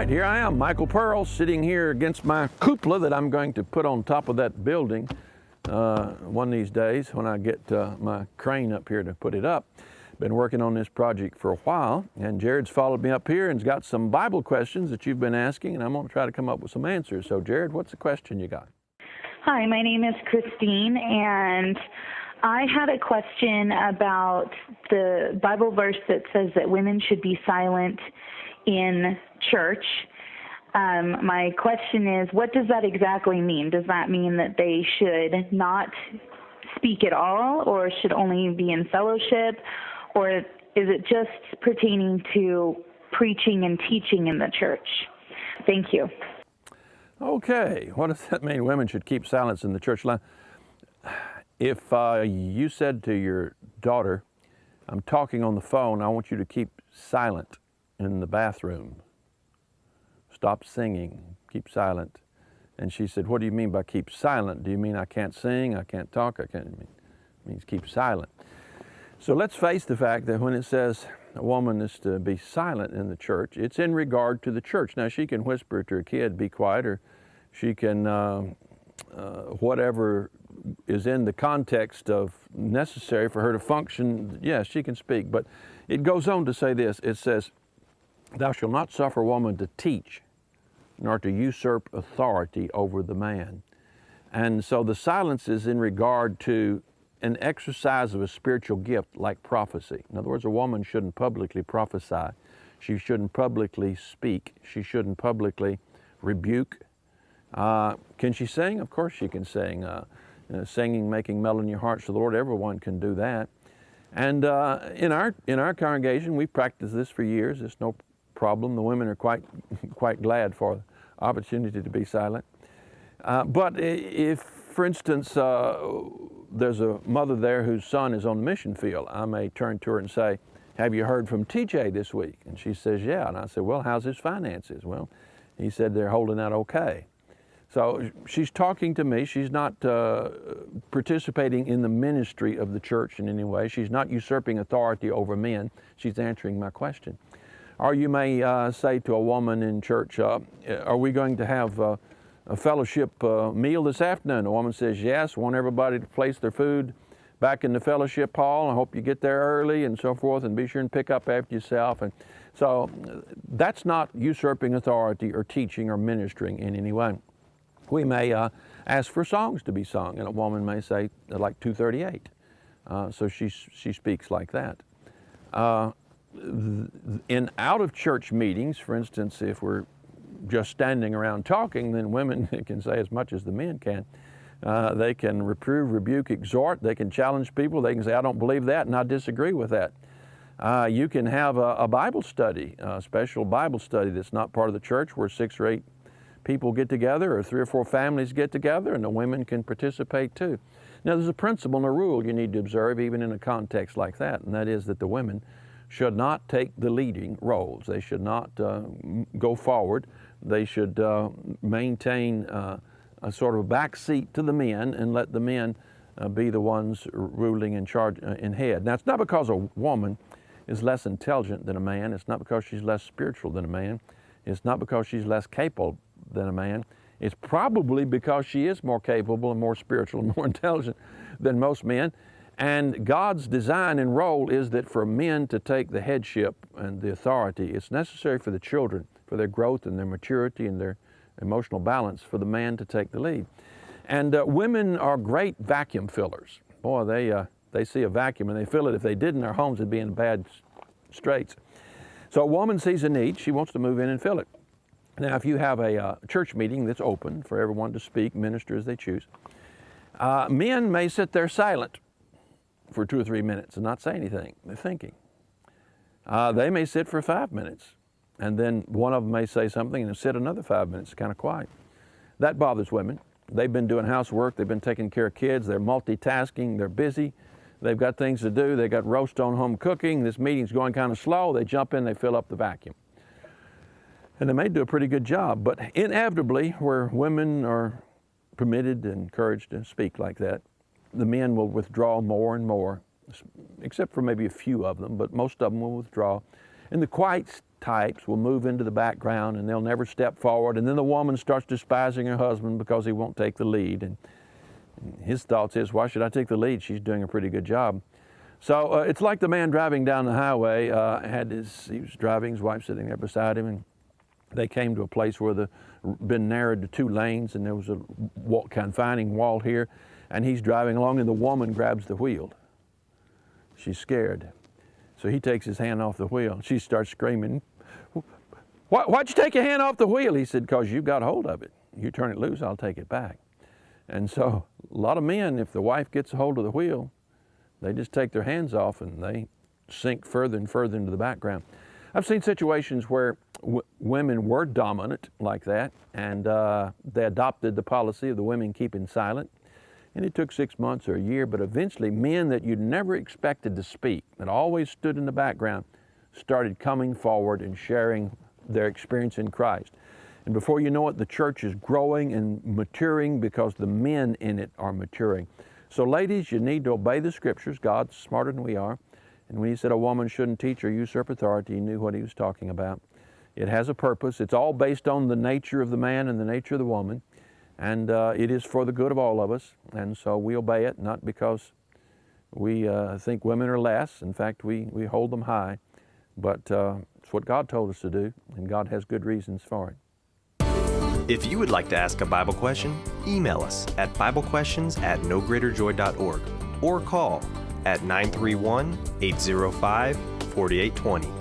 right, here I am, Michael Pearl, sitting here against my cupola that I'm going to put on top of that building one of these days when I get my crane up here to put it up. Been working on this project for a while, and Jared's followed me up here and's got some Bible questions that you've been asking, and I'm going to try to come up with some answers. So, Jared, what's the question you got? Hi, my name is Christine, and I had a question about the Bible verse that says that women should be silent in church. My question is, what does that exactly mean? Does that mean that they should not speak at all, or should only be in fellowship, or is it just pertaining to preaching and teaching in the church? Thank you. Okay, what does that mean? Women should keep silence in the church. If you said to your daughter, I'm talking on the phone, I want you to keep silent in the bathroom. Stop singing, keep silent. And she said, what do you mean by keep silent? Do you mean I can't sing, I can't talk, it means keep silent. So let's face the fact that when it says a woman is to be silent in the church, it's in regard to the church. Now, she can whisper to her kid, be quiet, or she can, whatever is in the context of necessary for her to function, yes, she can speak. But it goes on to say this, it says, thou shalt not suffer a woman to teach, nor to usurp authority over the man. And so the silence is in regard to an exercise of a spiritual gift like prophecy. In other words, a woman shouldn't publicly prophesy. She shouldn't publicly speak. She shouldn't publicly rebuke. Can she sing? Of course she can sing. Singing, making melody in your hearts to the Lord, everyone can do that. And in our congregation, we've practiced this for years. It's no problem. The women are quite glad for the opportunity to be silent. But if, for instance, there's a mother there whose son is on the mission field, I may turn to her and say, have you heard from TJ this week? And she says, yeah. And I said, well, how's his finances? Well, he said they're holding out okay. So she's talking to me. She's not participating in the ministry of the church in any way. She's not usurping authority over men. She's answering my question. Or you may say to a woman in church, are we going to have a fellowship meal this afternoon? A woman says, yes, want everybody to place their food back in the fellowship hall. I hope you get there early and so forth, and be sure and pick up after yourself. And so that's not usurping authority or teaching or ministering in any way. We may ask for songs to be sung, and a woman may say, like 238. So she speaks like that. In out-of-church meetings, for instance, if we're just standing around talking, then women can say as much as the men can. They can reprove, rebuke, exhort. They can challenge people. They can say, I don't believe that, and I disagree with that. You can have a Bible study, a special Bible study that's not part of the church, where 6 or 8 people get together, or 3 or 4 families get together, and the women can participate too. Now, there's a principle and a rule you need to observe even in a context like that, and that is that the women should not take the leading roles. They should not go forward. They should maintain a sort of back seat to the men and let the men be the ones ruling in charge in head. Now, it's not because a woman is less intelligent than a man. It's not because she's less spiritual than a man. It's not because she's less capable than a man. It's probably because she is more capable and more spiritual and more intelligent than most men. And God's design and role is that for men to take the headship and the authority, it's necessary for the children, for their growth and their maturity and their emotional balance, for the man to take the lead. And women are great vacuum fillers. Boy, they see a vacuum and they fill it. If they didn't, their homes would be in bad straits. So a woman sees a need, she wants to move in and fill it. Now, if you have a church meeting that's open for everyone to speak, minister as they choose, men may sit there silent for 2 or 3 minutes and not say anything. They're thinking. They may sit for 5 minutes, and then one of them may say something and sit another 5 minutes, kind of quiet. That bothers women. They've been doing housework, they've been taking care of kids, they're multitasking, they're busy, they've got things to do, they got roast on home cooking, this meeting's going kind of slow, they jump in, they fill up the vacuum. And they may do a pretty good job, but inevitably, where women are permitted and encouraged to speak like that, the men will withdraw more and more, except for maybe a few of them, but most of them will withdraw. And the quiet types will move into the background and they'll never step forward, and then the woman starts despising her husband because he won't take the lead. And his thoughts is, why should I take the lead? She's doing a pretty good job. So it's like the man driving down the highway. He was driving, his wife sitting there beside him, and they came to a place where been narrowed to 2 lanes, and there was a confining wall here, and he's driving along, and the woman grabs the wheel. She's scared. So he takes his hand off the wheel. She starts screaming, why'd you take your hand off the wheel? He said, because you got hold of it. You turn it loose, I'll take it back. And so a lot of men, if the wife gets a hold of the wheel, they just take their hands off and they sink further and further into the background. I've seen situations where women were dominant like that, and they adopted the policy of the women keeping silent. And it took 6 months or a year, but eventually men that you'd never expected to speak, that always stood in the background, started coming forward and sharing their experience in Christ. And before you know it, the church is growing and maturing because the men in it are maturing. So ladies, you need to obey the scriptures. God's smarter than we are. And when he said a woman shouldn't teach or usurp authority, he knew what he was talking about. It has a purpose. It's all based on the nature of the man and the nature of the woman. And it is for the good of all of us. And so we obey it, not because we think women are less. In fact, we hold them high. But it's what God told us to do, and God has good reasons for it. If you would like to ask a Bible question, email us at biblequestions@nogreaterjoy.org or call at 931-805-4820.